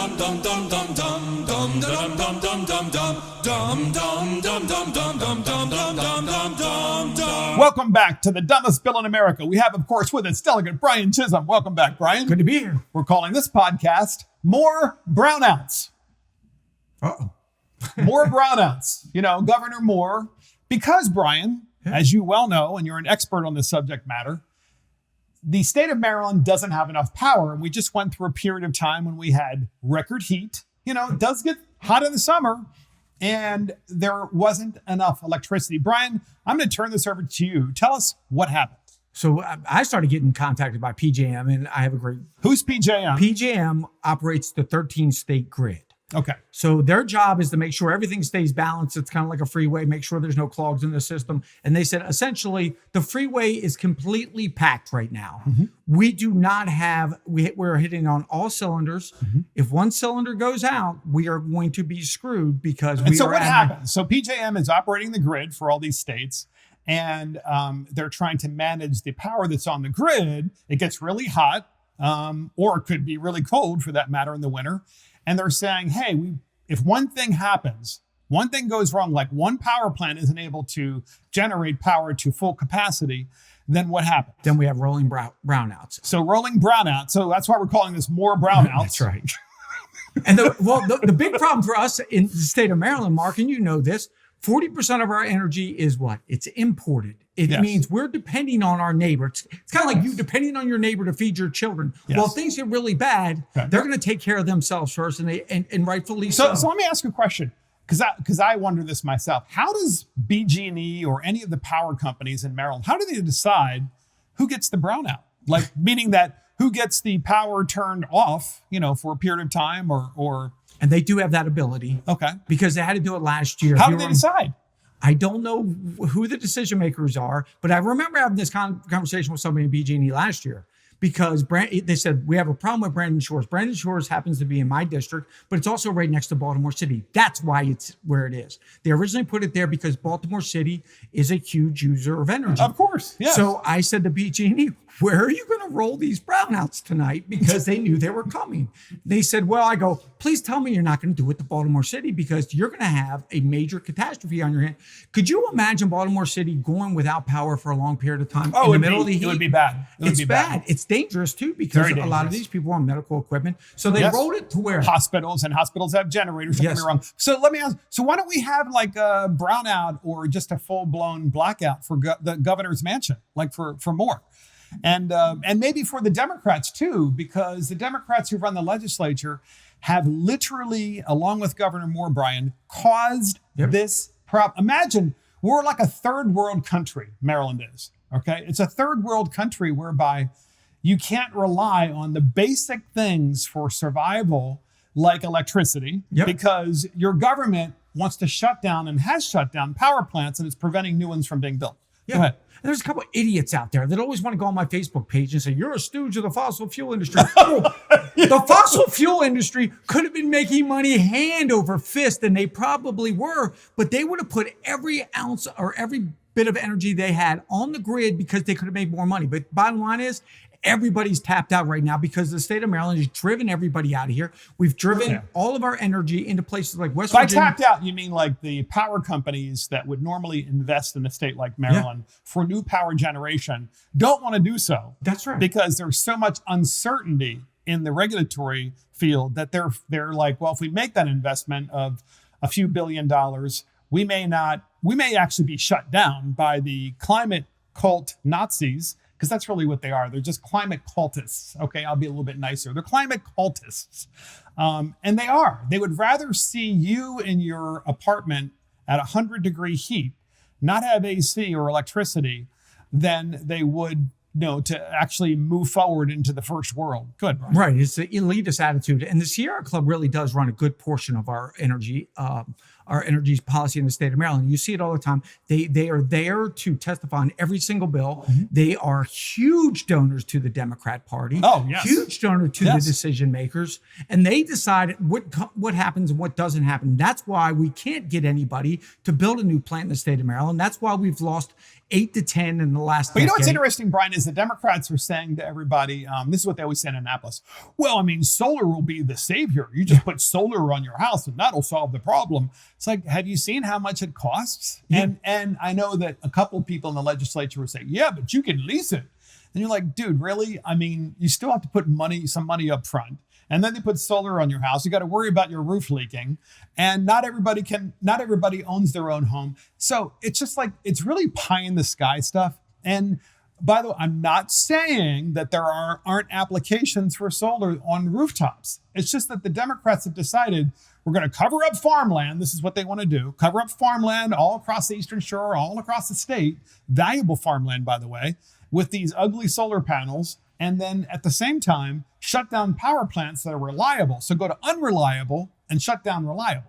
Welcome back to the dumbest bill in America. We have, of course, with us Delegate Brian Chisholm. Welcome back, Brian. Good to be here. We're calling this podcast More Brownouts. Uh-oh. More Brownouts. You know, Governor Moore, because, Brian, as you well know, and you're an expert on this subject matter, the state of Maryland doesn't have enough power. And we just went through a period of time when we had record heat. You know, it does get hot in the summer, and there wasn't enough electricity. Brian, I'm going to turn this over to you. Tell us what happened. So I started getting contacted by PJM, and I have a great... Who's PJM? PJM operates the 13-state grid. Okay. So their job is to make sure everything stays balanced. It's kind of like a freeway, make sure there's no clogs in the system. And they said, essentially, the freeway is completely packed right now. Mm-hmm. We do not have, we're hitting on all cylinders. Mm-hmm. If one cylinder goes out, we are going to be screwed because we are... And so what happens? So PJM is operating the grid for all these states, and they're trying to manage the power that's on the grid. It gets really hot, or it could be really cold for that matter in the winter. And they're saying, hey, if one thing happens, one thing goes wrong, like one power plant isn't able to generate power to full capacity, then what happens? Then we have rolling brownouts. So rolling brownouts. So that's why we're calling this More Brownouts. That's right. And the big problem for us in the state of Maryland, Mark, and you know this, 40% of our energy is what? It's imported. It means we're depending on our neighbor. It's kind of like you depending on your neighbor to feed your children. Yes. Well, if things get really bad, they're going to take care of themselves first, and rightfully so. So let me ask you a question, because I wonder this myself. How does BG&E or any of the power companies in Maryland, how do they decide who gets the brownout? Like, meaning that who gets the power turned off, you know, for a period of time or... And they do have that ability. Okay. Because they had to do it last year. How do they decide? I don't know who the decision makers are, but I remember having this conversation with somebody in BG&E last year because they said, we have a problem with Brandon Shores. Brandon Shores happens to be in my district, but it's also right next to Baltimore City. That's why it's where it is. They originally put it there because Baltimore City is a huge user of energy. Of course, yes. So I said to BG&E, where are you going to roll these brownouts tonight? Because they knew they were coming. They said, well, I go, please tell me you're not going to do it to Baltimore City because you're going to have a major catastrophe on your hand. Could you imagine Baltimore City going without power for a long period of time in the middle of the heat? It would be bad. It's bad. It's dangerous too because a lot of these people are on medical equipment. So they rolled it to where? Hospitals, and hospitals have generators. Don't get me wrong. So let me ask, so why don't we have like a brownout or just a full-blown blackout for the governor's mansion, like for Moore? And maybe for the Democrats too, because the Democrats who run the legislature have literally, along with Governor Moore, Brian, caused this problem. Imagine we're like a third world country, Maryland is, okay? It's a third world country whereby you can't rely on the basic things for survival like electricity because your government wants to shut down and has shut down power plants and is preventing new ones from being built. Go ahead. There's a couple of idiots out there that always want to go on my Facebook page and say, you're a stooge of the fossil fuel industry. The fossil fuel industry could have been making money hand over fist, and they probably were, but they would have put every ounce or every bit of energy they had on the grid because they could have made more money. But bottom line is, everybody's tapped out right now because the state of Maryland has driven everybody out of here. We've driven all of our energy into places like West Virginia. By tapped out, you mean like the power companies that would normally invest in a state like Maryland for new power generation don't want to do so. That's right. Because there's so much uncertainty in the regulatory field that they're like, well, if we make that investment of a few $1 billion, we may actually be shut down by the climate cult Nazis. Because that's really what they are. They're just climate cultists. Okay, I'll be a little bit nicer. They're climate cultists. And they are. They would rather see you in your apartment at 100-degree heat, not have AC or electricity, than they would to actually move forward into the first world. Good. Right. It's the elitist attitude. And the Sierra Club really does run a good portion of our energy, our our energy policy in the state of Maryland. You see it all the time. They are there to testify on every single bill. They are huge donors to the Democrat Party. Oh, yes. Huge donor to the decision makers. And they decide what happens and what doesn't happen. That's why we can't get anybody to build a new plant in the state of Maryland. That's why we've lost 8 to 10 in the last But you know what's decade. interesting, Brian, is the Democrats are saying to everybody, this is what they always say in Annapolis. Well, I mean, solar will be the savior. You just put solar on your house and that'll solve the problem. It's like, have you seen how much it costs? Yeah. And I know that a couple of people in the legislature will say, yeah, but you can lease it. And you're like, dude, really? I mean, you still have to put some money up front. And then they put solar on your house. You got to worry about your roof leaking. And not everybody owns their own home. So it's just like, it's really pie in the sky stuff. And by the way, I'm not saying that there aren't applications for solar on rooftops. It's just that the Democrats have decided we're going to cover up farmland. This is what they want to do. Cover up farmland all across the Eastern Shore, all across the state. Valuable farmland, by the way, with these ugly solar panels. And then at the same time, shut down power plants that are reliable. So go to unreliable and shut down reliable.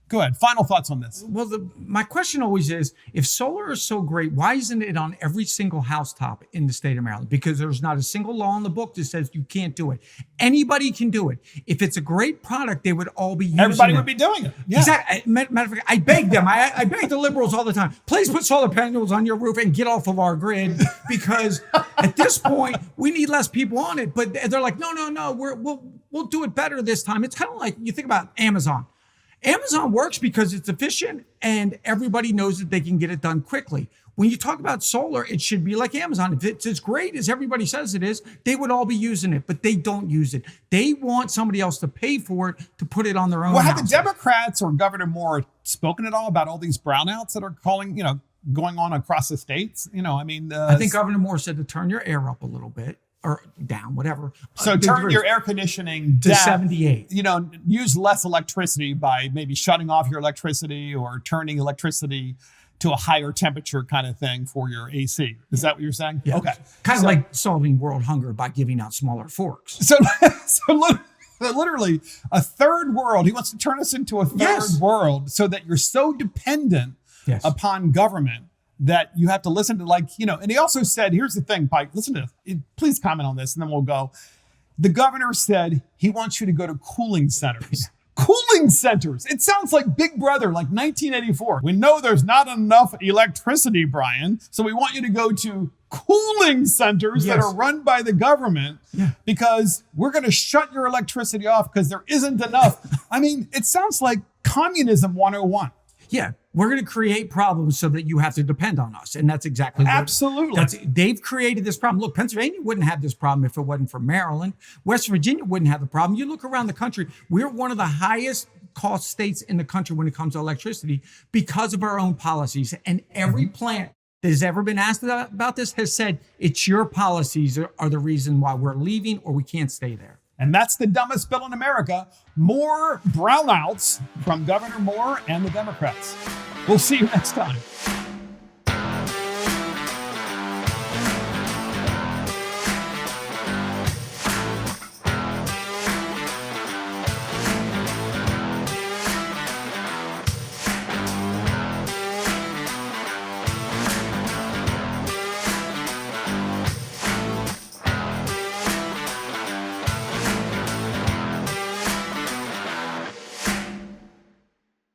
Go ahead. Final thoughts on this. Well, my question always is, if solar is so great, why isn't it on every single housetop in the state of Maryland? Because there's not a single law in the book that says you can't do it. Anybody can do it. If it's a great product, they would all be using Everybody it. would be doing it. Yeah. Exactly. Matter of fact, I beg them. I beg the liberals all the time. Please put solar panels on your roof and get off of our grid, because at this point we need less people on it. But they're like, no. We'll do it better this time. It's kind of like you think about Amazon. Amazon works because it's efficient and everybody knows that they can get it done quickly. When you talk about solar, it should be like Amazon. If it's as great as everybody says it is, they would all be using it, but they don't use it. They want somebody else to pay for it to put it on their own. Well, have the houses. Democrats or Governor Moore spoken at all about all these brownouts that are going on across the states? I think Governor Moore said to turn your air up a little bit. Or down, whatever. So turn your air conditioning to down, 78. Use less electricity by maybe shutting off your electricity or turning electricity to a higher temperature kind of thing for your AC. Is that what you're saying? Yeah. Okay. Kind of like solving world hunger by giving out smaller forks. So literally a third world. He wants to turn us into a third world so that you're so dependent upon government that you have to listen to, and he also said, here's the thing, Pike, listen to this. Please comment on this and then we'll go. The governor said he wants you to go to cooling centers. Cooling centers. It sounds like Big Brother, like 1984. We know there's not enough electricity, Brian, so we want you to go to cooling centers that are run by the government because we're going to shut your electricity off because there isn't enough. I mean, it sounds like communism 101. Yeah, we're going to create problems so that you have to depend on us. And that's exactly what. Absolutely. They've created this problem. Look, Pennsylvania wouldn't have this problem if it wasn't for Maryland. West Virginia wouldn't have the problem. You look around the country, we're one of the highest cost states in the country when it comes to electricity because of our own policies. And every plant that has ever been asked about this has said it's your policies are the reason why we're leaving or we can't stay there. And that's the dumbest bill in America. More brownouts from Governor Moore and the Democrats. We'll see you next time.